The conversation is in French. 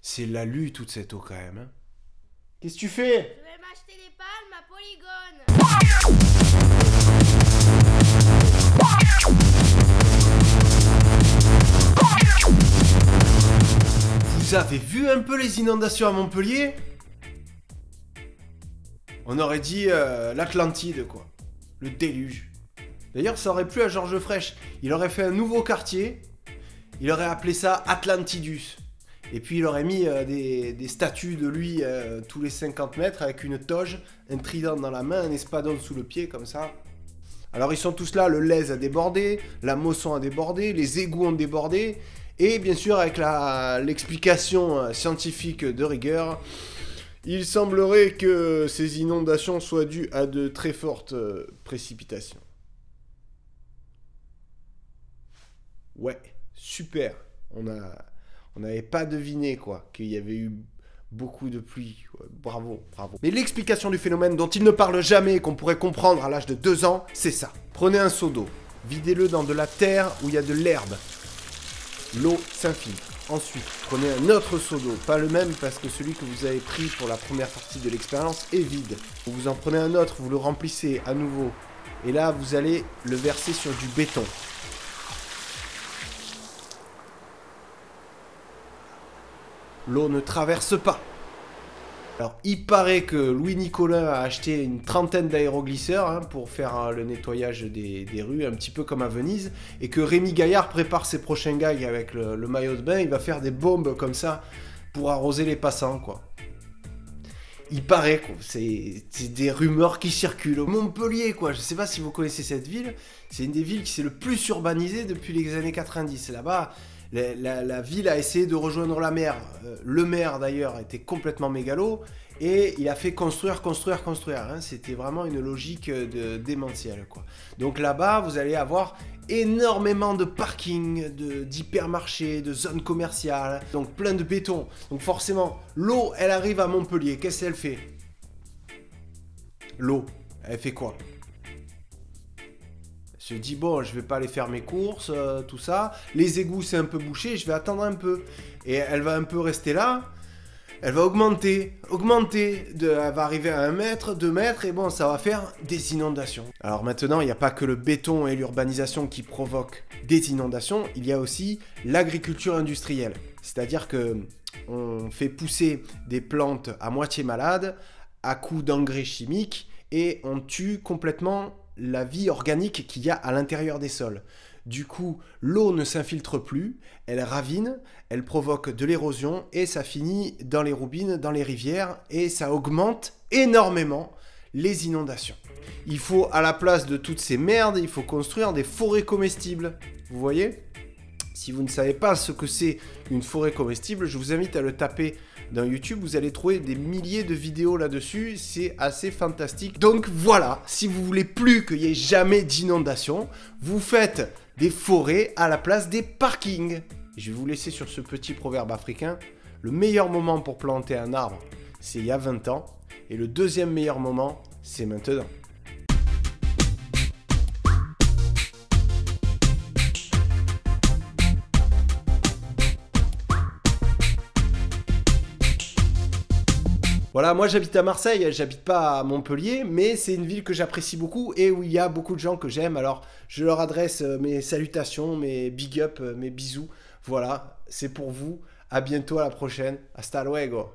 C'est l'alu toute cette eau quand même. Hein. Qu'est-ce que tu fais? Je vais m'acheter des palmes à Polygone. Vous avez vu un peu les inondations à Montpellier? On aurait dit l'Atlantide, quoi. Le déluge. D'ailleurs, ça aurait plu à Georges Frêche. Il aurait fait un nouveau quartier. Il aurait appelé ça Atlantidus. Et puis il aurait mis des statues de lui tous les 50 mètres avec une toge, un trident dans la main, un espadon sous le pied, comme ça. Alors ils sont tous là, le Lez a débordé, la Mosson a débordé, les égouts ont débordé. Et bien sûr, avec l'explication scientifique de rigueur, il semblerait que ces inondations soient dues à de très fortes précipitations. Ouais, super. On n'avait pas deviné, quoi, qu'il y avait eu beaucoup de pluie. Ouais, bravo, bravo. Mais l'explication du phénomène dont il ne parle jamais et qu'on pourrait comprendre à l'âge de 2 ans, c'est ça. Prenez un seau d'eau, videz-le dans de la terre où il y a de l'herbe. L'eau s'infiltre. Ensuite, prenez un autre seau d'eau, pas le même parce que celui que vous avez pris pour la première partie de l'expérience est vide. Vous en prenez un autre, vous le remplissez à nouveau. Et là, vous allez le verser sur du béton. L'eau ne traverse pas. Alors, il paraît que Louis Nicolin a acheté une trentaine d'aéroglisseurs pour faire le nettoyage des rues, un petit peu comme à Venise, et que Rémi Gaillard prépare ses prochains gags avec le maillot de bain. Il va faire des bombes comme ça pour arroser les passants, quoi. Il paraît, quoi. C'est des rumeurs qui circulent. Montpellier, quoi. Je sais pas si vous connaissez cette ville. C'est une des villes qui s'est le plus urbanisée depuis les années 90. Là-bas, la ville a essayé de rejoindre la mer. Le maire, d'ailleurs, était complètement mégalo. Et il a fait construire. Hein. C'était vraiment une logique démentielle, quoi. Donc là-bas, vous allez avoir énormément de parkings, d'hypermarchés, de zones commerciales, donc plein de béton. Donc forcément, l'eau, elle arrive à Montpellier. Qu'est-ce qu'elle fait? L'eau, elle fait quoi? Elle se dit, bon, je vais pas aller faire mes courses, tout ça. Les égouts, c'est un peu bouché, je vais attendre un peu. Et elle va un peu rester là. Elle va augmenter, elle va arriver à 1 mètre, 2 mètres, et bon, ça va faire des inondations. Alors maintenant, il n'y a pas que le béton et l'urbanisation qui provoquent des inondations, il y a aussi l'agriculture industrielle. C'est-à-dire que on fait pousser des plantes à moitié malades, à coups d'engrais chimiques, et on tue complètement la vie organique qu'il y a à l'intérieur des sols. Du coup, l'eau ne s'infiltre plus, elle ravine, elle provoque de l'érosion et ça finit dans les roubines, dans les rivières et ça augmente énormément les inondations. Il faut, à la place de toutes ces merdes, il faut construire des forêts comestibles. Vous voyez ? Si vous ne savez pas ce que c'est une forêt comestible, je vous invite à le taper dans YouTube, vous allez trouver des milliers de vidéos là-dessus, c'est assez fantastique. Donc voilà, si vous voulez plus qu'il y ait jamais d'inondation, vous faites des forêts à la place des parkings. Je vais vous laisser sur ce petit proverbe africain. Le meilleur moment pour planter un arbre, c'est il y a 20 ans, et le deuxième meilleur moment, c'est maintenant. Voilà, moi j'habite à Marseille, j'habite pas à Montpellier, mais c'est une ville que j'apprécie beaucoup et où il y a beaucoup de gens que j'aime. Alors je leur adresse mes salutations, mes big up, mes bisous. Voilà, c'est pour vous. À bientôt, à la prochaine. Hasta luego.